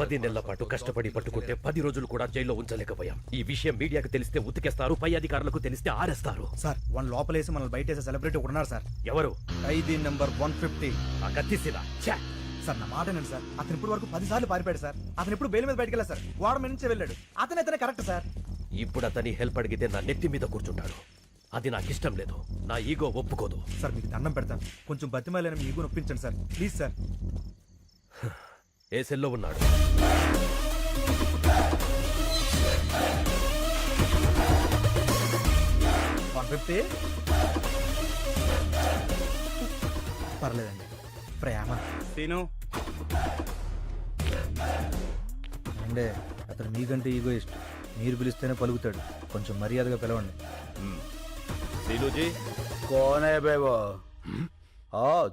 10 నెలల పాటు కష్టపడి పట్టుకుంటే 10 రోజులు కూడా జైల్లో ఉంచలేకపోయాం. ఈ విషయం మీడియాకు తెలిస్తే ఉతికేస్తారు, పై అధికారులకు తెలిస్తే ఆరేస్తారు. సార్ వన్ లోపలేసి మనల్ని బయటేసే సెలబ్రిటీ ఒకడున్నారు సార్. ఎవరు? ఖైదీ నెంబర్ 150. ఆ కత్తిసిలా. సార్ నా మాట వినండి సార్. అతను ఇప్పుడు వరకు 10 సార్లు పారిపోయాడు సార్. అతను ఇప్పుడు బెయిల్ మీద బయటకు వెళ్ళారు సార్. గోడ మీద నుంచే వెళ్ళాడు. అతనే కరెక్ట్ సార్. ఇప్పుడు అతని హెల్ప్ అడిగితే నా నెత్తి మీద కూర్చుంటాడు. అది నాకు ఇష్టం లేదు. నా ఈగో ఒప్పుకోదు. సార్ మీకు దండం పెడతాను, కొంచెం బతిమాలని మీ ఈగో నొప్పించండి సార్, ప్లీజ్ సార్. ఏ సెల్లో ఉన్నాడు? పర్లేదండి. ప్రేమ సీను అంటే అతను మీకంటే ఈగో ఇష్టం. మీరు పిలిస్తేనే పలుకుతాడు. కొంచెం మర్యాదగా పిలవండి. सीनूजी कौन है बे वो?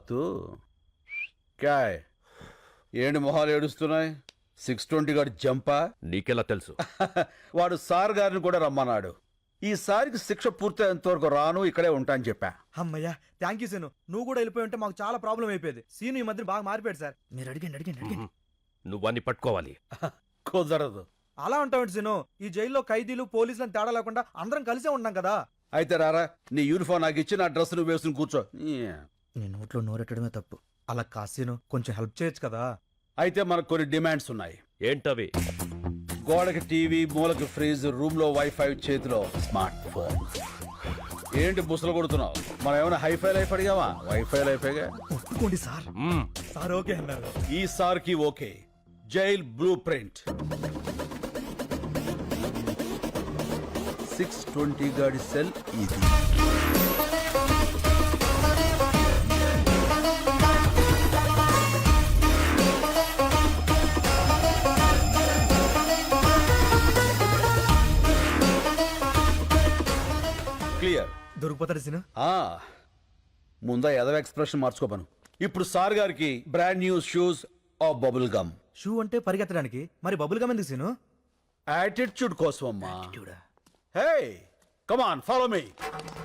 तू क्या है? ఏంటి మొహాలు ఏడుస్తున్నాయి? 620 గారు జంపా? నీకెలా తెలుసు? వాడు సార్ గారిని కూడా రమ్మన్నాడు. ఈసారికి శిక్ష పూర్తయ్యేంత వరకు రాను, ఇక్కడే ఉంటా అని చెప్పా. అమ్మయ్యా, థ్యాంక్ యూ సీను. నువ్వు కూడా వెళ్ళిపోయి ఉంటే మాకు చాలా ప్రాబ్లం అయిపోయేది. సీను ఈ మధ్య బాగా మారిపోయాడు సార్. మీరు అడిగండి. నువ్వన్నీ పట్టుకోవాలి. కుదరదు. అలా ఉంటావు సీను. ఈ జైల్లో ఖైదీలు పోలీసులను తేడా లేకుండా అందరం కలిసే ఉన్నాం కదా. అయితే రారా, నీ యూనిఫామ్ నాకు ఇచ్చి నా డ్రెస్ నువ్వు వేసుకుని కూర్చో. నీ నోట్లో నోరెట్టడమే తప్పు. అలా కాసీను కొంచెం హెల్ప్ చేయొచ్చు కదా. అయితే మనకు కొన్ని డిమాండ్స్ ఉన్నాయి. ఏంటవి? గోడకి టీవీ, మూలకి ఫ్రిజ్, రూమ్ లో వైఫై, చేతిలో స్మార్ట్ ఫోన్. ఏంటి బుసలు కొడుతున్నావు? మనం ఏమైనా హైఫై లైఫ్ అడిగావా? వైఫై లైఫేగా. ఒప్పుకోండి సార్. సార్ ఓకే అన్నారు. ఈ సార్ కి ఓకే. Jail blue print. 620 గాడి సెల్ ఇది. క్లియర్. దొరికిపోతాడు సీను. ముందా ఎదవ ఎక్స్ప్రెషన్ మార్చుకోపను. ఇప్పుడు సార్ గారికి brand new shoes of bubble gum. Shoe అంటే పరిగెత్తడానికి, మరి బబుల్ గమ్ ఎందుకు సీను? యాటిట్యూడ్ కోసం అమ్మా. Hey come on follow me.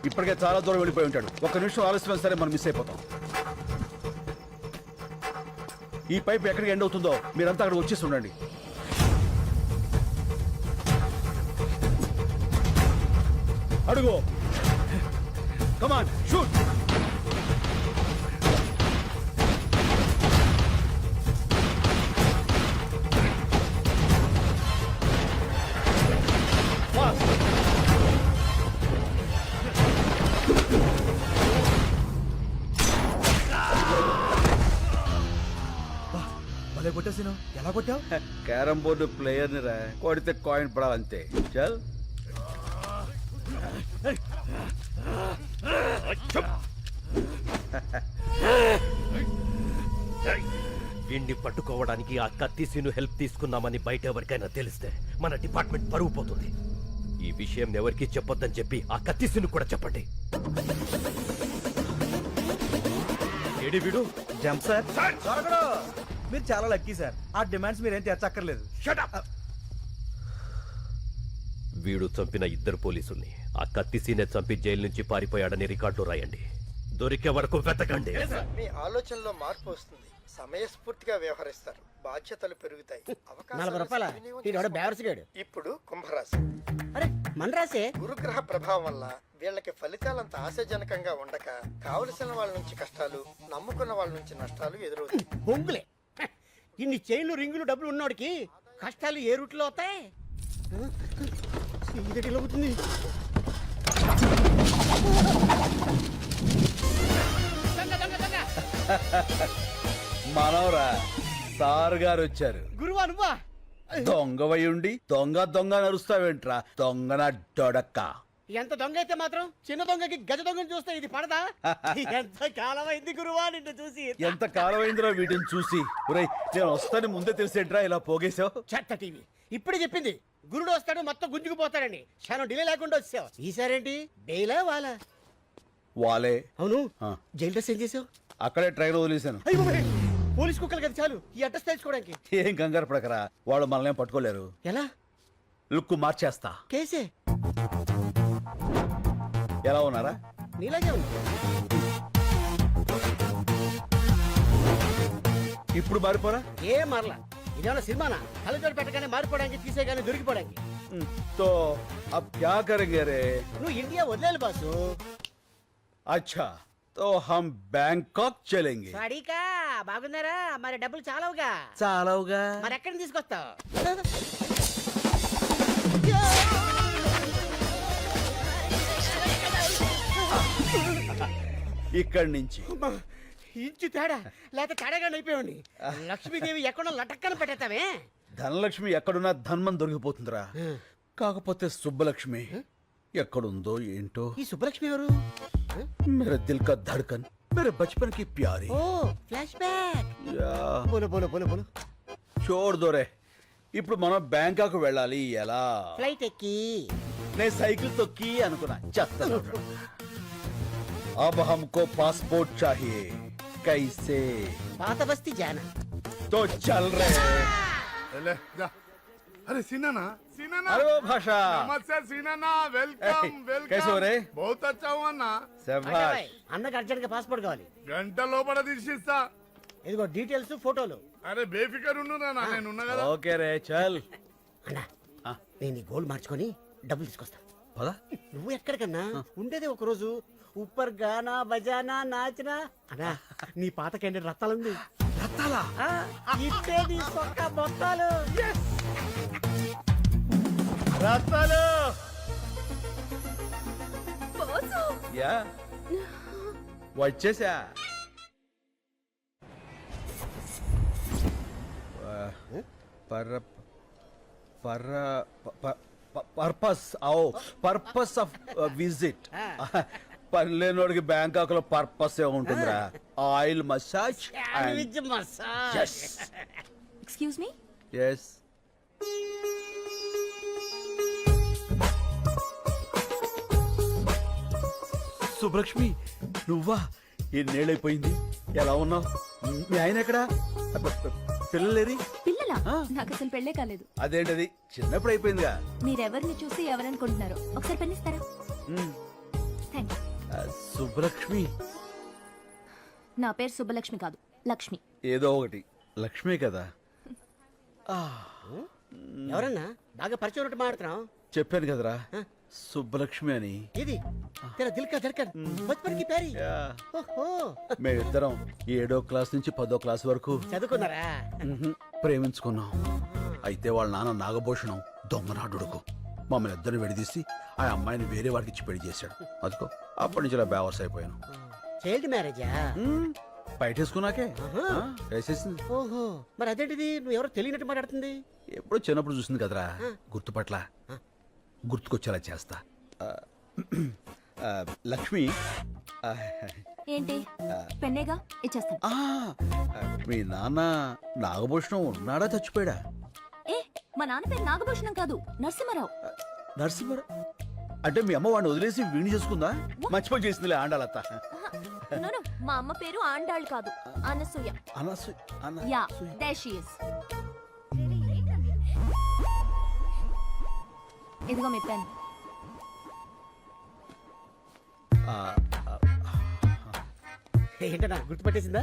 ఇప్పటికే చాలా దూరం వెళ్ళిపోయి ఉంటాడు. ఒక్క నిమిషం ఆలస్యమైన సరే మనం మిస్ అయిపోతాం. ఈ పైప్ ఎక్కడికి ఎండ్ అవుతుందో మీరంతా అక్కడ వచ్చేసి ఉండండి. అడుగు. Come on shoot. కొట్టేసిను. ఎలా కొట్టావు? క్యారం బోర్డు ప్లేయర్ ని రా, కొడితే కాయిన్ పడాలంతే. చల్. వీణ్ణి పట్టుకోవడానికి ఆ కత్తిసీను హెల్ప్ తీసుకున్నామని బయట ఎవరికైనా తెలిస్తే మన డిపార్ట్మెంట్ పరువు పోతుంది. ఈ విషయం ఎవరికి చెప్పొద్దని చెప్పి ఆ కత్తిసీను కూడా చెప్పండి. ఏడి వీడు? Jump sir. మీరు చాలా లక్కీ సార్. ఆ డిమాండ్స్ మీరేం తెచ్చక్కర్లేదు. వీడు చంపిన 2 పోలీసుల్ని ఆ కత్తిసీనే చంపి జైలు నుంచి పారిపోయాడని రికార్డు రాయండి. దొరికే వరకు వెతకండి. మీ ఆలోచనలో మార్పు వస్తుంది. సమయస్ఫూర్తిగా వ్యవహరిస్తారు. బాధ్యతలు పెరుగుతాయి. ఇప్పుడు కుంభరాశి. అరే మన రాశి. గురుగ్రహ ప్రభావం వల్ల వీళ్ళకి ఫలితాలంత ఆశాజనకంగా ఉండక కావలసిన వాళ్ళ నుంచి కష్టాలు, నమ్ముకున్న వాళ్ళ నుంచి నష్టాలు ఎదురవుతాయి. బొంగులే. ఇన్ని చైన్లు, రింగులు, డబ్బులు ఉన్నోడికి కష్టాలు ఏ రూట్లో అవుతాయి? అవుతుంది. మనవరా, సార్ గారు వచ్చారు. గురువా నువ్వా? దొంగవై ఉండి దొంగ దొంగ నరుస్తావేంట్రా? దొంగన డొడక్క. ఎంత దొంగ అయితే మాత్రం చిన్న దొంగకి గజ దొంగని చూస్తే ఇది పడదా? ఎంత కాలం అయింది గురువా నిన్ను చూసి. ఎంత కాలం అయిందిరా వీటిని చూసి. ఒరేయ్, నేను వస్తాను ముందే తెలిసేట్రా ఇలా పోగేశావు? చెత్త టీవీ ఇప్పుడే చెప్పింది. గురుడు వస్తాడు మొత్తం గుంజుకుపోతాడని. క్షణం డిలే లేకుండా వచ్చావు. ఈసారేంటి బెయిలా వాలా? వాలే. అవును, జైలు డ్రెస్ ఏం చేసావు? అక్కడే ట్రైన్ వదిలేశాను. పోలీస్ కుక్కలు కదా చాలు ఈ అడ్రస్ తెలుసుకోవడానికి. ఏం కంగారు పడకరా, వాళ్ళు మనల్ని ఏం పట్టుకోలేరు. ఎలా? లుక్ మార్చేస్తా. కేసే ఎలా ఉన్నారా? నీలాగే ఉంది. ఇప్పుడు మారిపోరా? ఏ మరలా ఇదేమన్నా సినిమానా? కళ్ళజోడు పెట్టగానే మారిపోవడానికి, తీసేగానే దొరికిపోవడానికి. తో అబ్ క్యా కరేంగే రే? నువ్వు ఇండియా వదిలేలు బాసు. अच्छा तो हम बैंकॉक चलेंगे. సాడీకా బాగున్నారా? మరి డబ్బులు చాలవుగా. చాలవుగా. మరి ఎక్కడ తీసుకొస్తావు? ఇక్కడి నుంచి ఇంచు తేడా లేక తేడాగా అయిపోయాడు. లక్ష్మీదేవి ఎక్కడో లటక్కన పెట్టేస్తావే. ధనలక్ష్మి ఎక్కడున్నా ధన్మం దొరికిపోతుందిరా. కాకపోతే సుబ్బలక్ష్మి ఎక్కడుందో ఏంటో. ఈ సుబ్బలక్ష్మి ఎవరు? मेरे दिल का धड़कन, मेरे बचपन की प्यारी. ఓ ఫ్లాష్ బ్యాక్. యా, బోలో బోలో బోలో బోలో. చూడు దొరే, ఇప్పుడు మనం బ్యాంకాక్ వెళ్ళాలి. ఎలా? ఫ్లైట్ ఎక్కి. నేను సైకిల్ తొక్కి అనుకున్నా. చేస్తాను. अब हमको पासपोर्ट चाहिए. कैसे? పాత బస్తీ జానా. तो चल रहे. ले जा। अरे सीनाना सीनाना अरे वो भाषा. नमस्ते सीनाना वेलकम ए, वेलकम कैसे हो रे? बहुत अच्छा हुआ ना శభాష్. అన్నకు అర్జెంట్ గా పాస్పోర్ట్ కావాలి. గంట లోపల తీసిస్తా ఇదిగో డీటెయిల్స్, ఫోటోలు. అరే బేఫికర్ ఉండురా నా నేను ఉన్నా కదా ఓకే రే, చల్. అన్నా ఆ. నేను ఈ గోల్డ్ మార్చుకొని డబ్బులు తీసుకొస్తా. పద. నువ్వు ఎక్కడికన్నా ఉండేది ఒక రోజు. ఉప్పర్ గానా బజానా నాచనా. అన్నా నీ పాత క్యాండిడేట్ రత్తాలుంది. రత్తాలా? ఇట్టే నీ సొక్క మొత్తాలు. రత్తాలు. యా, వచ్చేసా. Purpose purpose of visit. పనిలేనోడికి బ్యాంకాక్ లో పర్పస్ ఏ ఉంటుందిరా. Oil massage. Sandwich massage. Excuse me. Yes. Subbalakshmi, నువ్వా? ఎన్నేళ్ళైపోయింది. ఎలా ఉన్నావు? మీ ఆయన ఎక్కడా? పిల్లలేరి? పిల్లలా? ఆ. నాకు అసలు పెళ్ళే కాలేదు. అదేంటది, చిన్నప్పుడు అయిపోయిందిగా. మీరెవరిని చూసి ఎవరనుకుంటున్నారో ఒకసారి పెన్నిస్తారా? Thank you. సుబ్బలక్ష్మి. నా పేరు సుబ్బలక్ష్మి కాదు, లక్ష్మి. ఏదో ఒకటి, లక్ష్మి కదా. ఎవరన్నా బాగా పరిచయం ఉన్నట్టు మాట్లాడుతున్నావు. చెప్పాను కదరా, సుబ్బలక్ష్మి అని. ఇది తెరా దిల్ కా ధడ్కన్ బచ్పన్ కి ప్యారీ. ఓహో, మేమిద్దరం 7వ క్లాస్ నుంచి 10వ క్లాస్ వరకు చదువుకున్నారా? ప్రేమించుకున్నాం. అయితే వాళ్ళ నాన్న నాగభూషణం దొంగనాడుడుకు మమ్మల్ని ఇద్దరిని విడదీసి ఆ అమ్మాయిని వేరే వాడికి ఇచ్చి పెళ్లి చేశాడు. అదిగో అప్పటి నుంచి ఇలా బేవర్స్ అయిపోయాను. చైల్డ్ మ్యారేజా? బయటేసుకున్నాకే వేసేసింది. ఓహో, మరి అదేంటిది నువ్వు ఎవరో తెలియనట్టు మాట్లాడుతుంది? ఎప్పుడో చిన్నప్పుడు చూసింది కదరా, గుర్తుపట్ల. గుర్తుకొచ్చేలా చేస్తా. లక్ష్మి. ఏంటి పెన్నేగా ఇచ్చేస్తాను. మీ నాన్న నాగభూషణం ఉన్నాడా చచ్చిపోయాడా? ఏ మా నాన్న పేరు నాగభూషణం కాదు, నరసింహారావు. నరసింహరావు అంటే మీ అమ్మ వాడిని వదిలేసి వీణి చేసుకుందా? మర్చిపోయి చేసిందిలే ఆండాలత్త. No, no, మా అమ్మ పేరు ఆండాళ్ కాదు, Anasuya. Yeah, there she is. ఇదిగో మీ పెన్. ఏంటన్నా గుర్తుపట్టేసిందా?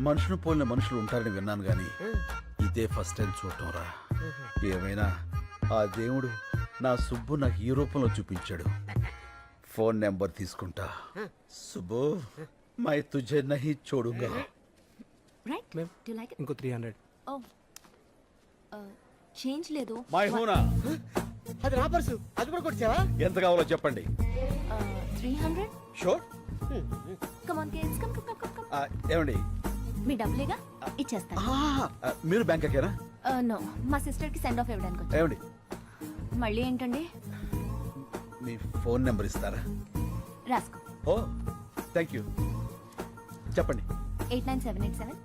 మనుషులు పోలిన మనుషులు ఉంటారని విన్నాను గాని ఇదే ఫస్ట్ టైం చూడటం రా. ఏమైనా ఆ దేవుడు నా సుబ్బు నాకు ఈ రూపంలో చూపించాడు. ఫోన్ నెంబర్ తీసుకుంటా. సుబ్బు, మై తుజే నహీ చోడుగా. Right, do you like it? ఇంకో 300. ఓ చేంజ్ లేదు. మై హూనా. అది నా పర్సు, అది కూడా కొట్టావా? ఎంత కావాలో చెప్పండి. 300. Sure. Come on kids, come come come come. ఏమండి, మీ డబ్బులేగా ఇచ్చేస్తాను. మీరు బ్యాంకాకేనా? నో, మా సిస్టర్ కి సెండ్ ఆఫ్ ఇవ్వడానికి వచ్చాను. ఏమండి, మళ్ళీ ఏంటండి? మీ ఫోన్ నెంబర్ ఇస్తారా? రాసుకో. ఓ థ్యాంక్ యూ. చెప్పండి. 89787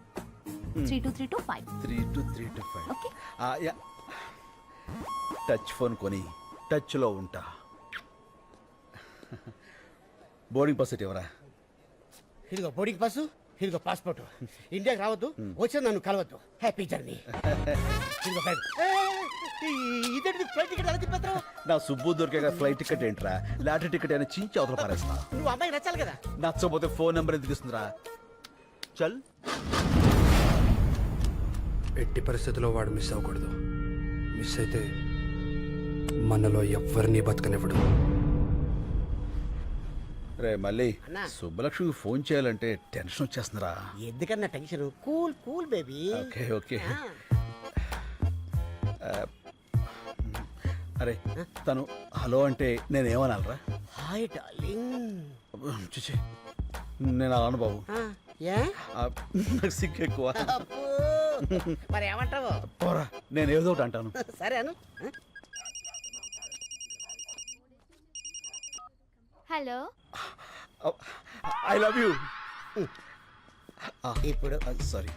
32325. 32325. ఓకే. టచ్ ఫోన్ కొని టచ్ లో ఉంటా. బోర్డింగ్ పాస్ ఎవరా? ఇదిగో బోర్డింగ్ పాసు, ఇదిగో పాస్పోర్ట్. ఇండియాకి రావద్దు, వచ్చి నన్ను కలవద్దు. Happy journey. ఇదిగో బ్యాగ్. ఇదేంటి ఫ్లైట్ టికెట్ ఎలా తిప్పేస్తావు? నా సుబ్బు దొరికే ఫ్లైట్ టికెట్ ఏంట్రా, లాటరీ టికెట్ అయినా చించి అవతల పారేస్తా. నువ్వు అమ్మాయికి నచ్చాలి కదా. నచ్చకపోతే ఫోన్ నెంబర్ ఎందుకు ఇస్తుందిరా? చల్. ఎట్టి పరిస్థితుల్లో వాడు మిస్ అవ్వకూడదు. మిస్ అయితే మనలో ఎవ్వరినీ బతకనివ్వడు. రే మళ్ళీ అన్నా. సుబ్బలక్ష్మికి ఫోన్ చేయాలంటే టెన్షన్ వచ్చేస్తుందిరా. ఎందుకన్నా tension? Cool cool baby. Okay okay. అరే తను హలో అంటే నేనేమనాలరా? Hi darling. చూచి నేను అలాను బాబు. ఏ ఆ, నాకు సిగ్గు ఎక్కువ. అబ్బో. మరి ఏమంటావు? పోరా, నేను ఏదో ఒకటి అంటాను. సరే అను. హలో. I love you. ఇప్పుడు sorry,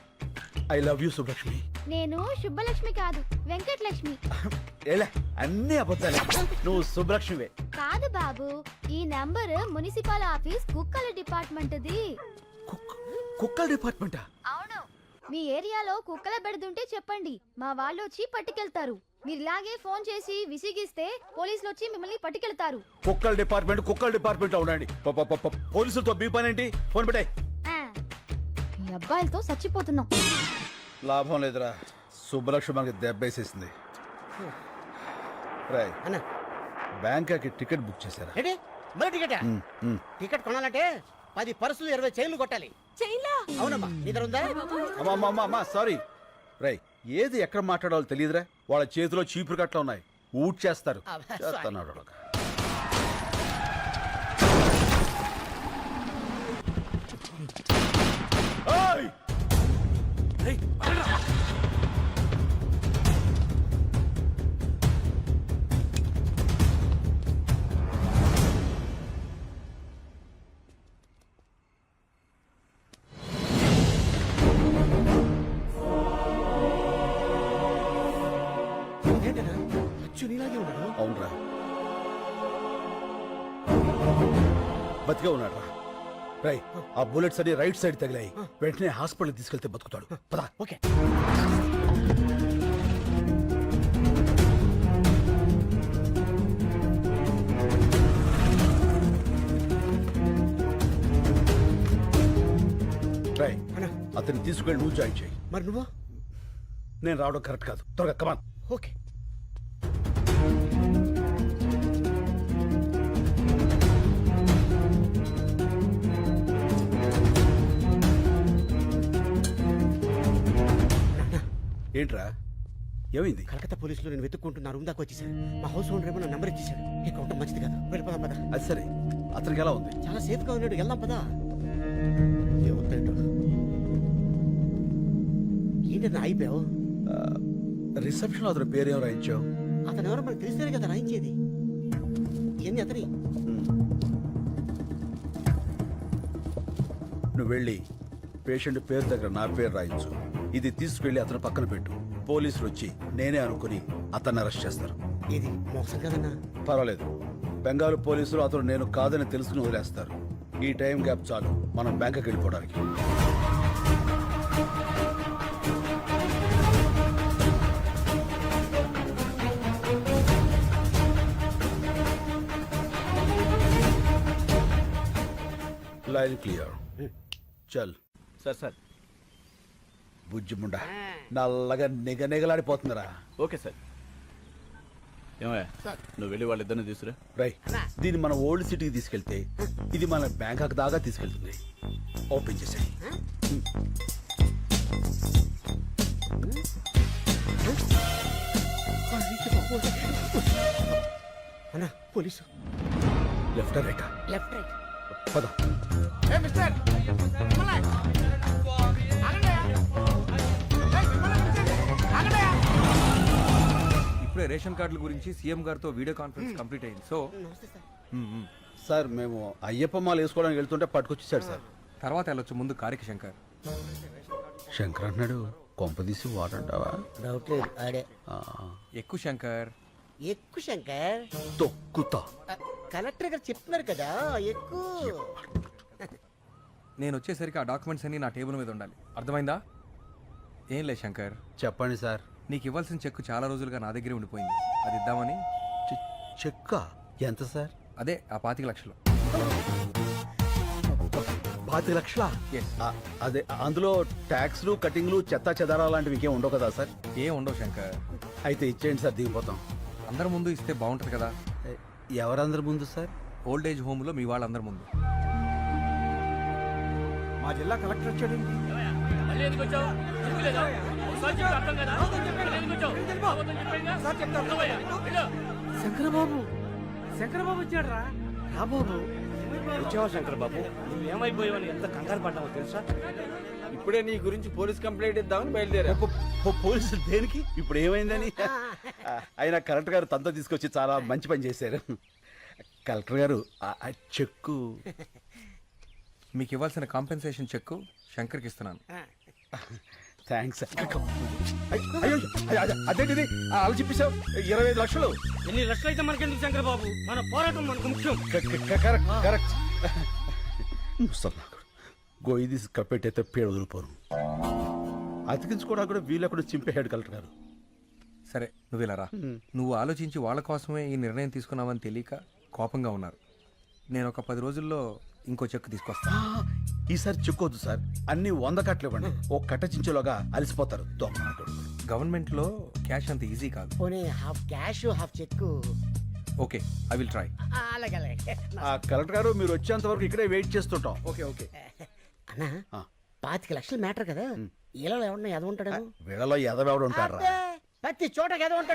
I love you Subbalakshmi. నేను శుభలక్ష్మి కాదు, వెంకటలక్ష్మి. ఏలే అన్నీ అబద్ధాలే, నువ్వు సుబ్బలక్ష్మివే. కాదు బాబు, ఈ నంబర్ మున్సిపల్ ఆఫీస్ కుక్కల డిపార్ట్మెంట్ది. కుక్కల డిపార్ట్మెంటా? అవును. మీ ఏరియాలో కుక్కల బెడదుంటే చెప్పండి, మా వాళ్ళు వచ్చి పట్టుకెళ్తారు. మీరు ఇలాగే ఫోన్ చేసి విసిగిస్తే పోలీసులు వచ్చి మిమ్మల్ని పట్టుకెళ్తారు. కుక్కల డిపార్ట్మెంట్ లో ఉండండి. పోలీసులతో మీ పని ఏంటి? ఫోన్ పెట్టే. ఈ అబ్బాయిలతో చచ్చిపోతున్నాం. లాభం లేదురా, సుబ్బలక్ష్మి మనకి దెబ్బేసేసింది. రాయ్ అన్న బ్యాంకాకి టికెట్ బుక్ చేశారా? ఏంటి మరి టికెట్? టికెట్ కొనాలంటే 10 పర్సులు 20 చైన్లు కొట్టాలి. చైలా? అవునమ్మా, నీ దగ్గర ఉందా? అమ్మా సారీ. రై ఏది ఎక్కడ మాట్లాడాలో తెలియదురా. వాళ్ళ చేతిలో చీపురు కట్ల ఉన్నాయి, ఊట్ చేస్తారు. అబ్బా, చేస్తున్నాడు వాళ్ళకి. ఏయ్! ఏంటన్నా అచ్చు నీలాగే ఉన్నాడు. అవునరా, బతికే ఉన్నాడు రా. రై ఆ బుల్లెట్స్ అన్ని రైట్ సైడ్ తగిలాయి, వెంటనే హాస్పిటల్ తీసుకెళ్తే బతుకుతాడు. పదా. ఓకే. రై అన్నా అతన్ని తీసుకెళ్ళి నువ్వు జాయిన్ చేయి. మరి నువ్వు? నేను రావడం కరెక్ట్ కాదు, త్వరగా కమాన్. ఓకే. ఏంట్రా ఏమైంది? కలకత్తా పోలీసులు నేను వెతుక్కుంటున్నా రూమ్ దాకా వచ్చేసారు. మా హౌస్ ఓనర్ ఏమో నా నంబర్ ఇచ్చేసాడు. ఇక ఉండటం మంచిది కాదు, వెళ్ళిపోదాం పదా. అది సరే, అతనికి ఎలా ఉంది? చాలా సేఫ్ గా ఉన్నాడు, వెళ్దాం పదా. ఏమవుతాడు? ఏంటన్నా అయిపోయావు? రిసెప్షన్ అతని పేరేం రాయించావు? అతను ఎవరో మనకు తెలిస్తేనే కదా రాయించేది. ఏంది అతని? నువ్వు వెళ్ళి పేషెంట్ పేరు దగ్గర నా పేరు రాయించు. ఇది తీసుకెళ్లి అతను పక్కన పెట్టు. పోలీసులు వచ్చి నేనే అనుకుని అతన్ని అరెస్ట్ చేస్తారు. ఇది మోసం కదన్నా. పర్వాలేదు, బెంగాల్ పోలీసులు అతను నేను కాదని తెలుసుకుని వదిలేస్తారు. ఈ టైం గ్యాప్ చాలు మనం బ్యాంకుకి వెళ్ళిపోవడానికి. Line clear. చల్. సార్ బుజ్జి ముండా నల్లగా నిగనిగలాడిపోతుందిరా. Okay sir. ఏమయ్యా నువ్వు వెళ్ళి వాళ్ళిద్దరిని తీసుకురా. రై దీన్ని మన ఓల్డ్ సిటీకి తీసుకెళ్తే ఇది మన బ్యాంకాక్ దాకా తీసుకెళ్తుంది. ఓపెన్ చేసాయి. అన్నా police. Left right? Left right. పద. ఇప్పుడే రేషన్ కార్డుల గురించి సీఎం గారితో వీడియో కాన్ఫరెన్స్ కంప్లీట్ అయింది. సో నమస్తే సార్. సార్ మేము అయ్యప్ప మాల వేసుకోవడానికి వెళ్తుంటే పట్టుకొచ్చేసాడు సార్. తర్వాత వెళ్ళొచ్చు, ముందు కారికి శంకర్. శంకర్ అన్నాడు, కొంపదీసి వాడంటావా? డౌట్ లేదు, ఆడే. ఎక్కువ శంకర్. ఎక్కువ శంకర్. తొక్కుతా. కలెక్టర్ గారు చెప్తున్నారు కదా ఎక్కువ. నేను వచ్చేసరికి ఆ డాక్యుమెంట్స్ అన్నీ నా టేబుల్ మీద ఉండాలి, అర్థమైందా? ఏం లేదు శంకర్, చెప్పండి సార్. నీకు ఇవ్వాల్సిన చెక్ చాలా రోజులుగా నా దగ్గరే ఉండిపోయింది, అది ఇద్దామని. చెక్క ఎంత సార్? అదే ఆ 25 లక్షలు. 25 లక్షలా? Yes. అదే అందులో ట్యాక్స్లు కటింగ్లు చెత్త చెదారా లాంటివి ఇంకేం ఉండవు కదా సార్? ఏం ఉండవు శంకర్, అయితే ఇచ్చేయండి సార్, దిగిపోతాం. అందరి ముందు ఇస్తే బాగుంటుంది కదా. ఎవరందరి ముందు సార్? ఓల్డ్ ఏజ్ హోమ్లో మీ వాళ్ళందరి ముందు. మా జిల్లా కలెక్టర్ వచ్చాడండి. శంకరబాబు, శంకరబాబు వచ్చాడు రా. బాబు వచ్చావా శంకర్ బాబు? నువ్వు ఏమైపోయావని ఎంత కంగారు పడ్డావో తెలుసా? ఇప్పుడే నీ గురించి పోలీస్ కంప్లైంట్ ఇద్దామని బయలుదేరా. పోలీసులు దేనికి? ఇప్పుడు ఏమైందని? ఆయన కలెక్టర్ గారు తనతో తీసుకొచ్చి చాలా మంచి పని చేశారు. కలెక్టర్ గారు ఆ చెక్కు మీకు ఇవ్వాల్సిన కాంపెన్సేషన్ చెక్ శంకర్కి ఇస్తున్నాను. థ్యాంక్స్. అదేంటిది అలా చెప్పేశావు? 25 లక్షలు. ఎన్ని లక్షలు అయితే మనకెందుకు శంకర్ బాబు, మన పోరాటం మనకు ముఖ్యం. కరెక్ట్. గొయ్యి తీసి కప్పెట్టయితే పేడ వదిలిపోను. అతికించుకోవడానికి కూడా వీళ్ళెక్కడ చింపేశాడు కలెక్టర్ గారు. సరే నువ్వు ఇలా రా. నువ్వు ఆలోచించి వాళ్ళ కోసమే ఈ నిర్ణయం తీసుకున్నావని తెలియక కోపంగా ఉన్నారు. నేను ఒక 10 రోజుల్లో ఇంకో చెక్ తీసుకొస్తా. ఈసారి చెక్కొద్దు సార్, అన్ని 100 కట్టలు ఇవ్వండి. ఓ కట్ట చించేలోగా అలసిపోతారు. గవర్నమెంట్లో క్యాష్ అంత ఈజీ కాదు. పోనీ half cash half cheque. Okay, I will try. అలాగే అలాగే. కలెక్టర్ గారు మీరు వచ్చేంత వరకు ఇక్కడే వెయిట్ చేస్తుంటాం. Okay okay. అన్నా 25 లక్షలు మ్యాటర్ కదా, ఇలా ఎవడన్నా ఎదవ ఉంటాడు. వీళ్ళలో ఎదవెవడు ఉంటారా? ప్రతి చోట ఎదవ ఉంటాడు.